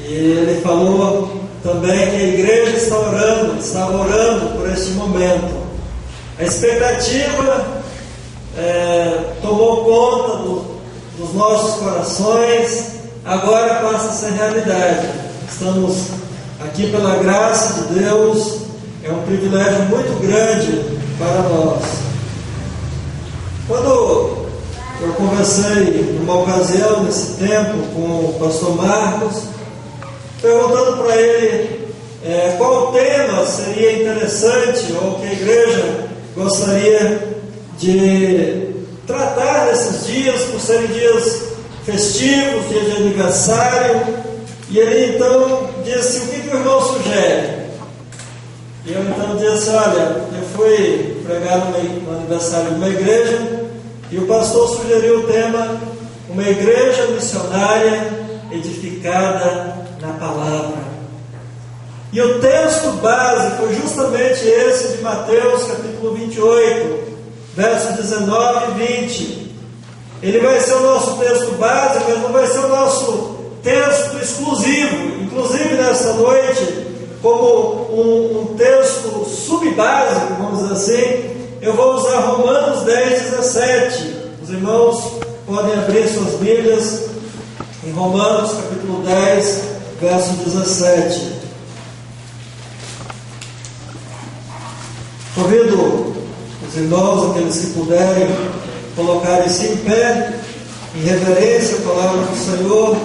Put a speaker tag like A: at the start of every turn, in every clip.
A: E ele falou também que a igreja estava orando por este momento. A expectativa tomou conta dos nossos corações, agora passa a ser realidade. Estamos aqui pela graça de Deus, é um privilégio muito grande para nós. Quando eu conversei numa ocasião, nesse tempo, com o pastor Marcos, perguntando para ele qual tema seria interessante ou que a igreja gostaria de tratar nesses dias, por serem dias festivos, dias de aniversário. E ele então disse: o que o irmão sugere? E eu então disse: olha, eu fui pregar no aniversário de uma igreja e o pastor sugeriu o tema: uma igreja missionária edificada na palavra. E o texto base foi justamente esse de Mateus capítulo 28, versos 19 e 20. Ele vai ser o nosso texto base, mas não vai ser o nosso texto exclusivo. Inclusive nessa noite, como um texto subbásico, vamos dizer assim, eu vou usar Romanos 10, 17. Os irmãos podem abrir suas Bíblias em Romanos capítulo 10, verso 17. Convido os irmãos, aqueles que puderem, colocarem-se em pé, em reverência à palavra do Senhor,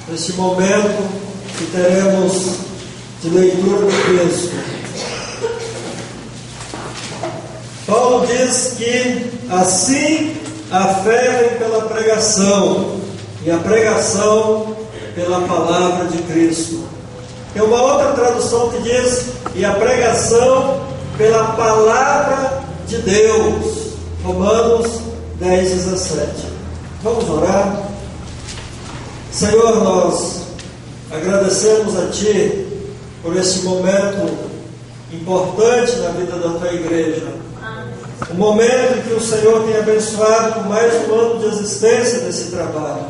A: neste momento que teremos de leitura do texto. Paulo diz que assim a fé vem pela pregação, e a pregação pela palavra de Cristo. Tem uma outra tradução que diz: e a pregação pela palavra de Deus. Romanos 10, 17. Vamos orar? Senhor, nós agradecemos a Ti por esse momento importante na vida da Tua igreja. Um momento em que o Senhor tem abençoado por mais um ano de existência desse trabalho.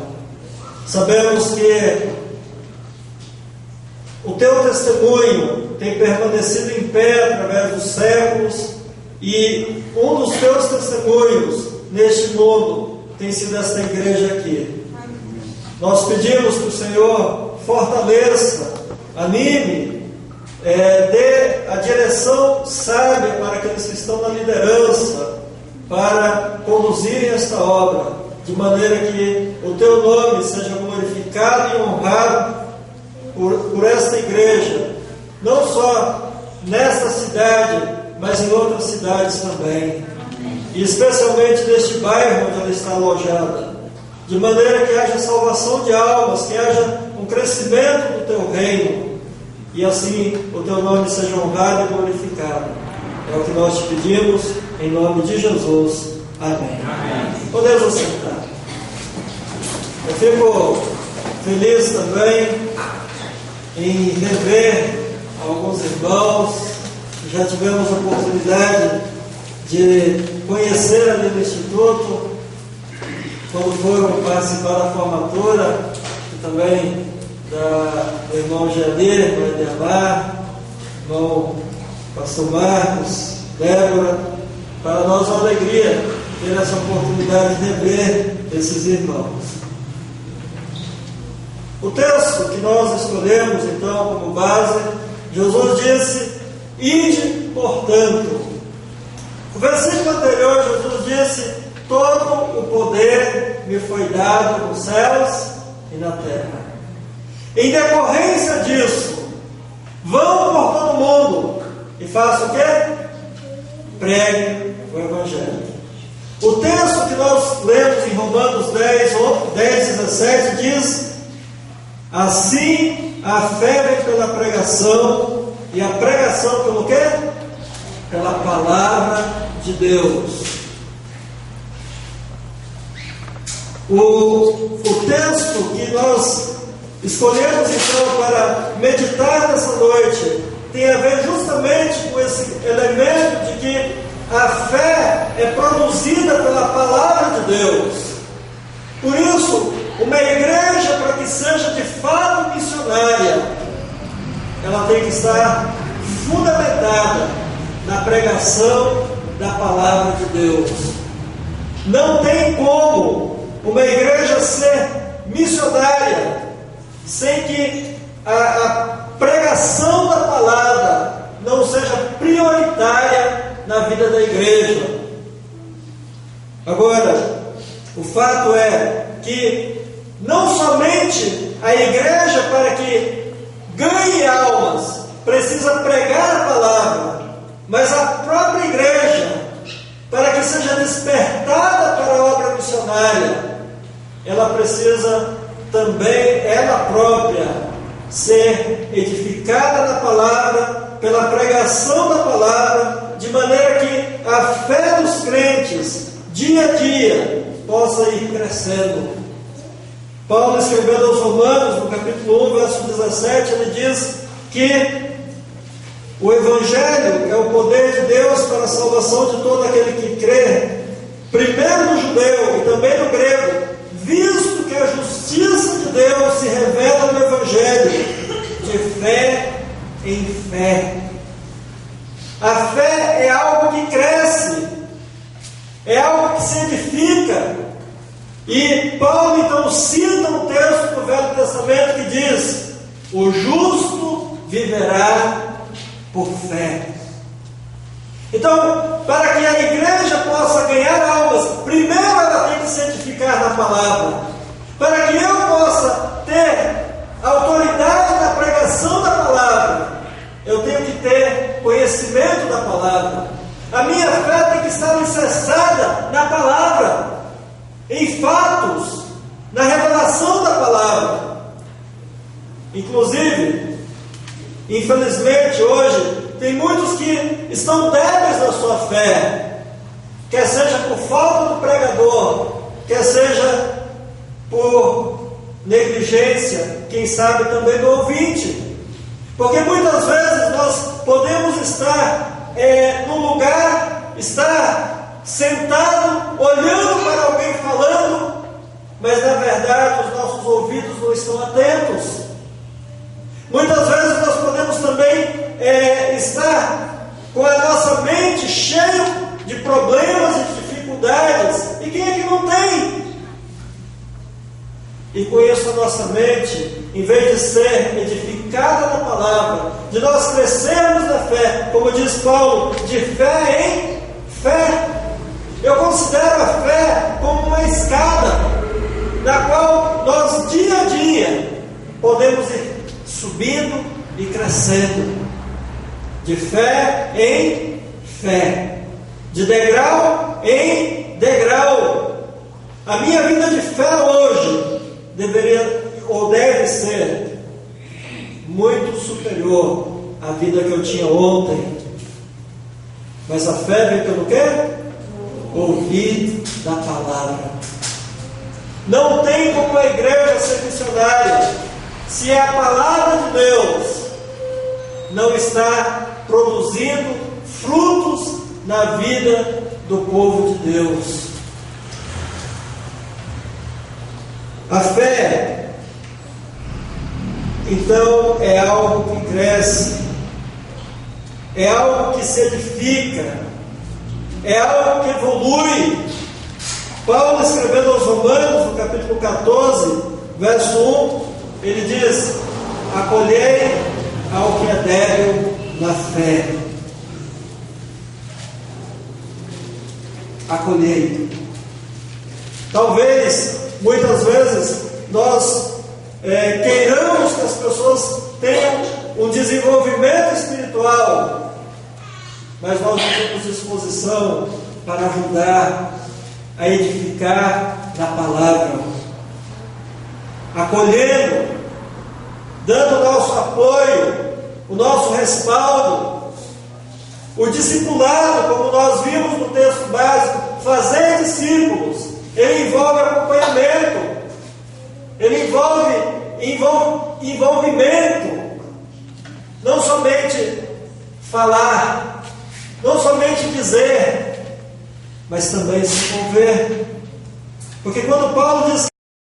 A: Sabemos que o Teu testemunho tem permanecido em pé através dos séculos, e um dos Teus testemunhos neste mundo tem sido esta igreja aqui. Nós pedimos que o Senhor fortaleça, anime, dê a direção sábia para aqueles que estão na liderança, para conduzirem esta obra, de maneira que o Teu nome seja glorificado e honrado por esta igreja, não só nesta cidade, mas em outras cidades também, e especialmente neste bairro onde ela está alojada, de maneira que haja salvação de almas, que haja um crescimento do Teu reino, e assim o Teu nome seja honrado e glorificado. É o que nós te pedimos, em nome de Jesus. Amém. Podemos assentar. Eu fico feliz também em rever alguns irmãos que já tivemos a oportunidade de conhecer ali no Instituto, quando foram participar da formatura, e também do irmão Jadir, irmão Edemar, irmão pastor Marcos, Débora. Para nós é uma alegria ter essa oportunidade de rever esses irmãos. O texto que nós escolhemos então como base, Jesus disse: ide, portanto. O versículo anterior, Jesus disse: todo o poder me foi dado nos céus e na terra. Em decorrência disso, vão por todo o mundo e façam o quê? Preguem o Evangelho. O texto que nós lemos em Romanos 10, 17 diz: assim a fé vem pela pregação, e a pregação pelo quê? Pela palavra de Deus. O texto que nós escolhemos então para meditar nessa noite tem a ver justamente com esse elemento de que a fé é produzida pela palavra de Deus. Por isso, uma igreja, para que seja de fato missionária, ela tem que estar fundamentada na pregação da palavra de Deus. Não tem como uma igreja ser missionária sem que a pregação da palavra não seja prioritária na vida da igreja. Agora, o fato é que não somente a igreja, para que ganhe almas, precisa pregar a palavra, mas a própria igreja, para que seja despertada para a obra missionária, ela precisa também, ela própria, ser edificada na palavra, pela pregação da palavra, de maneira que a fé dos crentes, dia a dia, possa ir crescendo. Paulo, escrevendo aos Romanos, no capítulo 1, verso 17, ele diz que o Evangelho é o poder de Deus para a salvação de todo aquele que crê, primeiro no judeu e também no grego, visto que a justiça de Deus se revela no Evangelho, de fé em fé. A fé é algo que cresce, é algo que se edifica. E Paulo então cita um texto do Velho Testamento que diz: o justo viverá por fé. Então, para que a igreja possa ganhar almas, primeiro ela tem que se edificar na palavra. Para que eu possa ter autoridade na pregação da palavra, eu tenho que ter conhecimento da palavra. A minha fé tem que estar alicerçada na palavra, em fatos, na revelação da palavra. Inclusive, infelizmente hoje, tem muitos que estão débeis na sua fé, quer seja por falta do pregador, quer seja por negligência, quem sabe também do ouvinte. Porque muitas vezes nós podemos estar num lugar, estar sentado, olhando para alguém falando, mas na verdade os nossos ouvidos não estão atentos. Muitas vezes nós podemos também estar com a nossa mente cheia de problemas e de dificuldades, e quem é que não tem? E com isso a nossa mente, em vez de ser edificada na palavra, de nós crescermos na fé, como diz Paulo, de fé em fé. Eu considero a fé como uma escada, na qual nós dia a dia podemos ir subindo e crescendo, de fé em fé, de degrau em degrau. A minha vida de fé hoje deveria ou deve ser muito superior à vida que eu tinha ontem. Mas a fé vem pelo quê? Ouvir da palavra. Não tem como a igreja ser missionária se a palavra de Deus não está produzindo frutos na vida do povo de Deus. A fé, então, é algo que cresce, é algo que se edifica, é algo que evolui. Paulo, escrevendo aos Romanos, no capítulo 14, verso 1, ele diz: acolhei ao que é débil na fé. Acolhei. Talvez, muitas vezes, nós queiramos que as pessoas tenham um desenvolvimento espiritual, mas nós não temos disposição para ajudar a edificar na palavra, acolhendo, dando o nosso apoio, o nosso respaldo. O discipulado, como nós vimos no texto básico, fazer discípulos, ele envolve acompanhamento, ele envolve envolvimento, não somente falar, não somente dizer, mas também se envolver. Porque quando Paulo diz